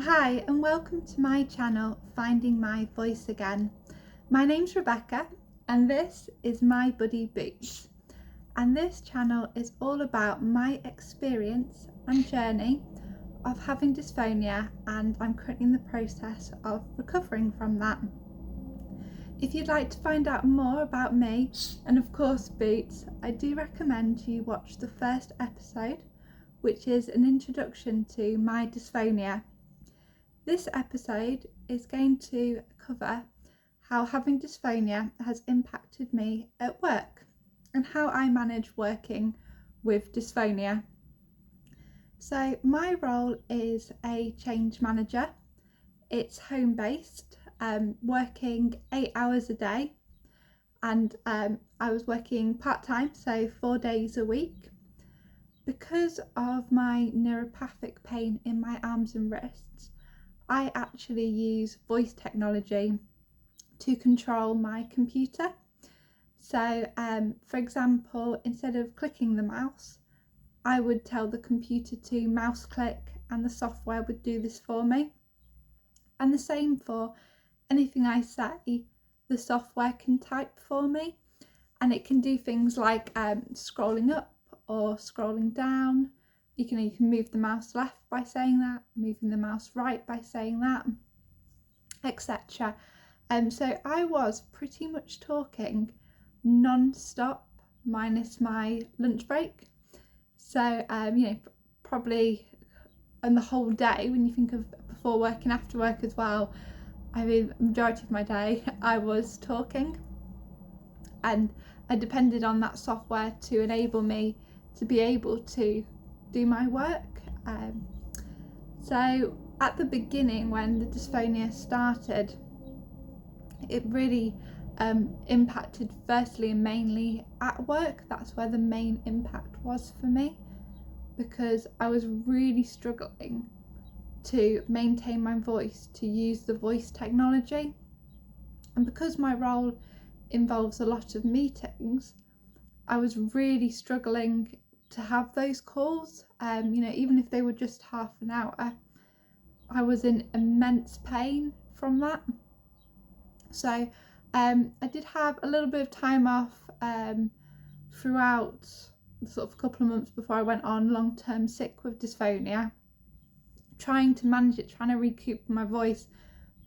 Hi and welcome to my channel, Finding My Voice Again. My name's Rebecca and this is my buddy Boots. And this channel is all about my experience and journey of having dysphonia, and I'm currently in the process of recovering from that. If you'd like to find out more about me and of course Boots, I do recommend you watch the first episode, which is an introduction to my dysphonia. This episode is going to cover how having dysphonia has impacted me at work and how I manage working with dysphonia. So my role is a change manager. It's home-based, working 8 hours a day, and I was working part-time, so 4 days a week. Because of my neuropathic pain in my arms and wrists, I actually use voice technology to control my computer. So for example, instead of clicking the mouse, I would tell the computer to mouse click and the software would do this for me. And the same for anything I say, the software can type for me, and it can do things like scrolling up or scrolling down. You can move the mouse left by saying that, moving the mouse right by saying that, etc. So I was pretty much talking non-stop minus my lunch break. So probably on the whole day, when you think of before work and after work as well, the majority of my day I was talking, and I depended on that software to enable me to be able to do my work. So at the beginning, when the dysphonia started, it really impacted firstly and mainly at work. That's where the main impact was for me, because I was really struggling to maintain my voice, to use the voice technology. And because my role involves a lot of meetings, I was really struggling to have those calls. Even if they were just half an hour, I was in immense pain from that. So I did have a little bit of time off throughout sort of a couple of months before I went on long-term sick with dysphonia, trying to manage it, trying to recoup my voice,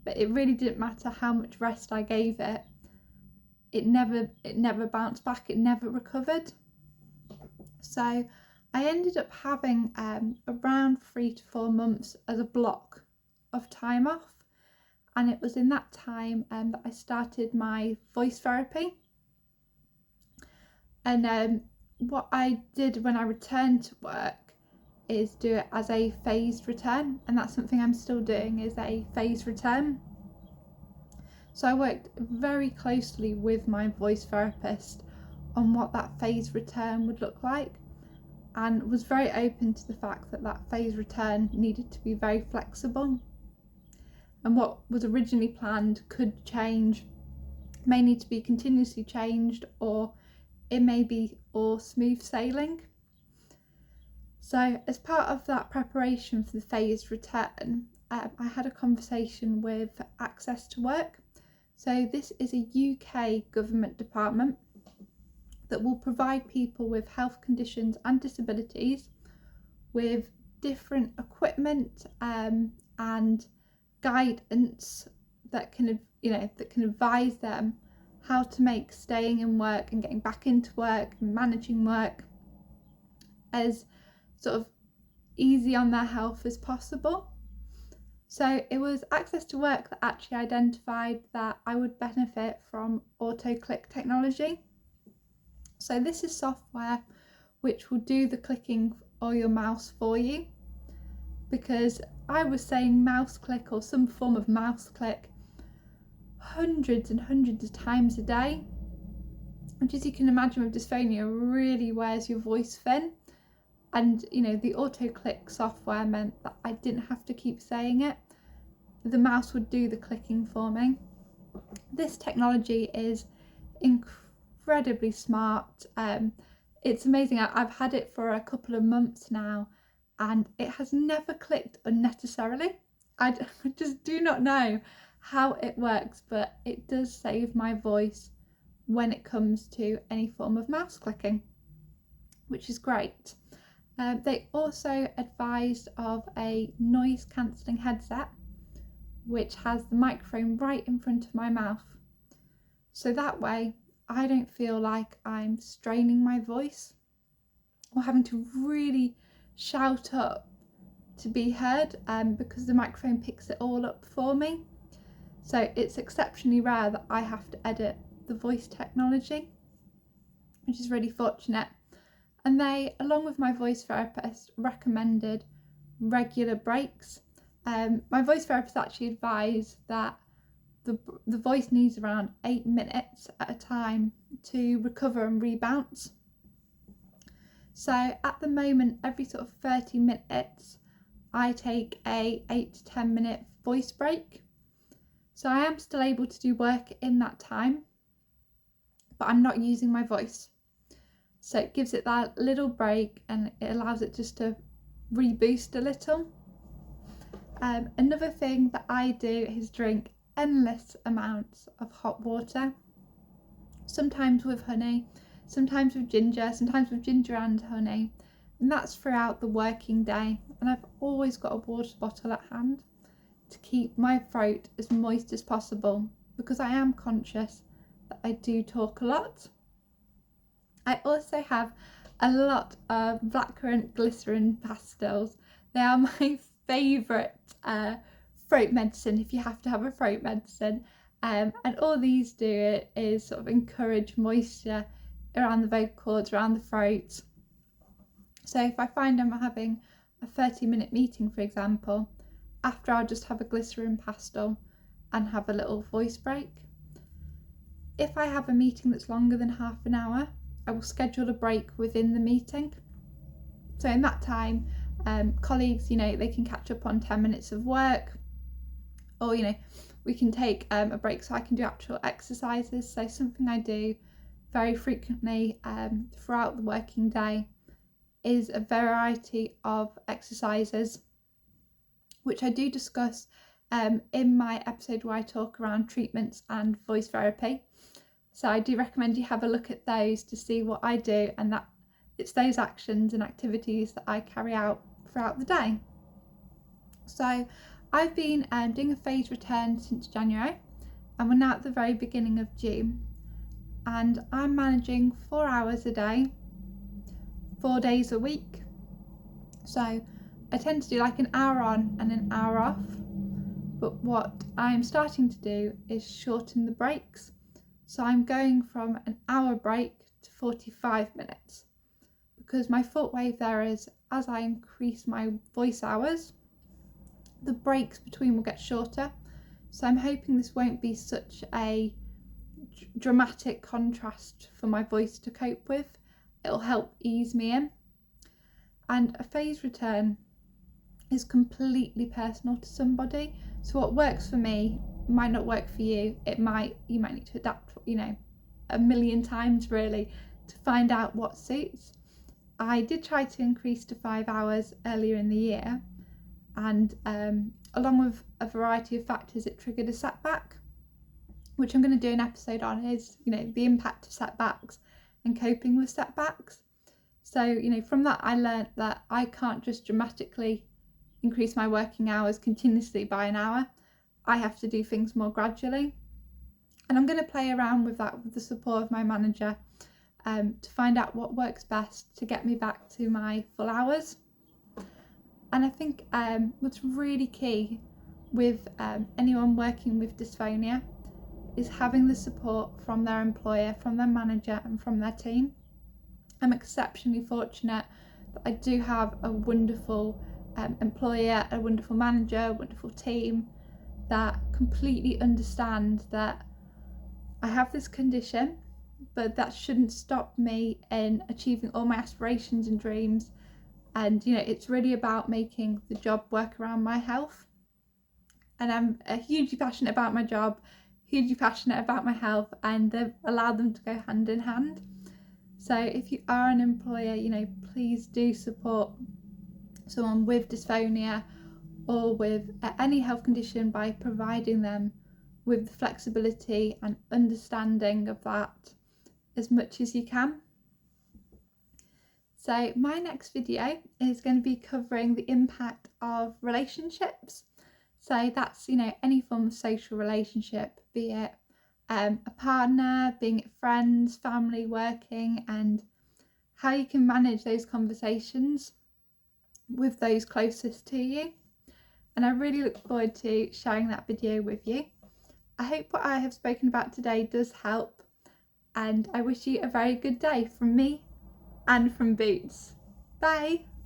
but it really didn't matter how much rest I gave it. It never bounced back, it never recovered. So I ended up having around 3 to 4 months as a block of time off, and it was in that time that I started my voice therapy. And what I did when I returned to work is do it as a phased return, and that's something I'm still doing, is a phased return. So I worked very closely with my voice therapist on what that phased return would look like, and was very open to the fact that that phased return needed to be very flexible, and what was originally planned could change, may need to be continuously changed, or it may be all smooth sailing. So as part of that preparation for the phased return, I had a conversation with Access to Work. So this is a UK government department that will provide people with health conditions and disabilities with different equipment and guidance that can advise them how to make staying in work and getting back into work and managing work as sort of easy on their health as possible. So it was Access to Work that actually identified that I would benefit from auto-click technology. So this is software which will do the clicking or your mouse for you, because I was saying mouse click or some form of mouse click hundreds and hundreds of times a day, which, as you can imagine, with dysphonia really wears your voice thin. And the auto click software meant that I didn't have to keep saying it. The mouse would do the clicking for me. This technology is incredibly smart. It's amazing. I've had it for a couple of months now, and it has never clicked unnecessarily. I just do not know how it works, but it does save my voice when it comes to any form of mouse clicking, which is great. They also advised of a noise cancelling headset which has the microphone right in front of my mouth, so that way I don't feel like I'm straining my voice or having to really shout up to be heard, because the microphone picks it all up for me. So it's exceptionally rare that I have to edit the voice technology, which is really fortunate. And they, along with my voice therapist, recommended regular breaks. My voice therapist actually advised that the voice needs around 8 minutes at a time to recover and rebounce. So at the moment, every sort of 30 minutes, I take a 8 to 10 minute voice break. So I am still able to do work in that time, but I'm not using my voice. So it gives it that little break and it allows it just to reboost a little. Another thing that I do is drink endless amounts of hot water, sometimes with honey, sometimes with ginger and honey, and that's throughout the working day. And I've always got a water bottle at hand to keep my throat as moist as possible, because I am conscious that I do talk a lot. I also have a lot of blackcurrant glycerin pastils. They are my favourite throat medicine if you have to have a throat medicine. And all these do is sort of encourage moisture around the vocal cords, around the throat. So if I find I'm having a 30-minute meeting, for example, after I'll just have a glycerin pastil and have a little voice break. If I have a meeting that's longer than half an hour, I will schedule a break within the meeting. So in that time, colleagues, they can catch up on 10 minutes of work, or, we can take a break so I can do actual exercises. So something I do very frequently throughout the working day is a variety of exercises, which I do discuss in my episode where I talk around treatments and voice therapy. So I do recommend you have a look at those to see what I do, and that it's those actions and activities that I carry out throughout the day. So I've been doing a phased return since January, and we're now at the very beginning of June, and I'm managing 4 hours a day, 4 days a week. So I tend to do like an hour on and an hour off, but what I'm starting to do is shorten the breaks. So I'm going from an hour break to 45 minutes, because my thought wave there is, as I increase my voice hours, the breaks between will get shorter. So I'm hoping this won't be such a dramatic contrast for my voice to cope with. It'll help ease me in. And a phase return is completely personal to somebody. So what works for me might not work for you. You might need to adapt, a million times really to find out what suits. I did try to increase to 5 hours earlier in the year, and along with a variety of factors, it triggered a setback, which I'm going to do an episode on, is the impact of setbacks and coping with setbacks. So from that I learned that I can't just dramatically increase my working hours continuously by an hour. I have to do things more gradually, and I'm going to play around with that with the support of my manager to find out what works best to get me back to my full hours. And I think what's really key with anyone working with dysphonia is having the support from their employer, from their manager and from their team. I'm exceptionally fortunate that I do have a wonderful employer, a wonderful manager, a wonderful team that completely understand that I have this condition, but that shouldn't stop me in achieving all my aspirations and dreams. And it's really about making the job work around my health. And I'm hugely passionate about my job, hugely passionate about my health, and they've allowed them to go hand in hand. So if you are an employer, please do support someone with dysphonia or with any health condition by providing them with the flexibility and understanding of that as much as you can. So my next video is going to be covering the impact of relationships. So that's, any form of social relationship, be it a partner, being it friends, family, working, and how you can manage those conversations with those closest to you. And I really look forward to sharing that video with you. I hope what I have spoken about today does help, and I wish you a very good day from me and from Boots. Bye!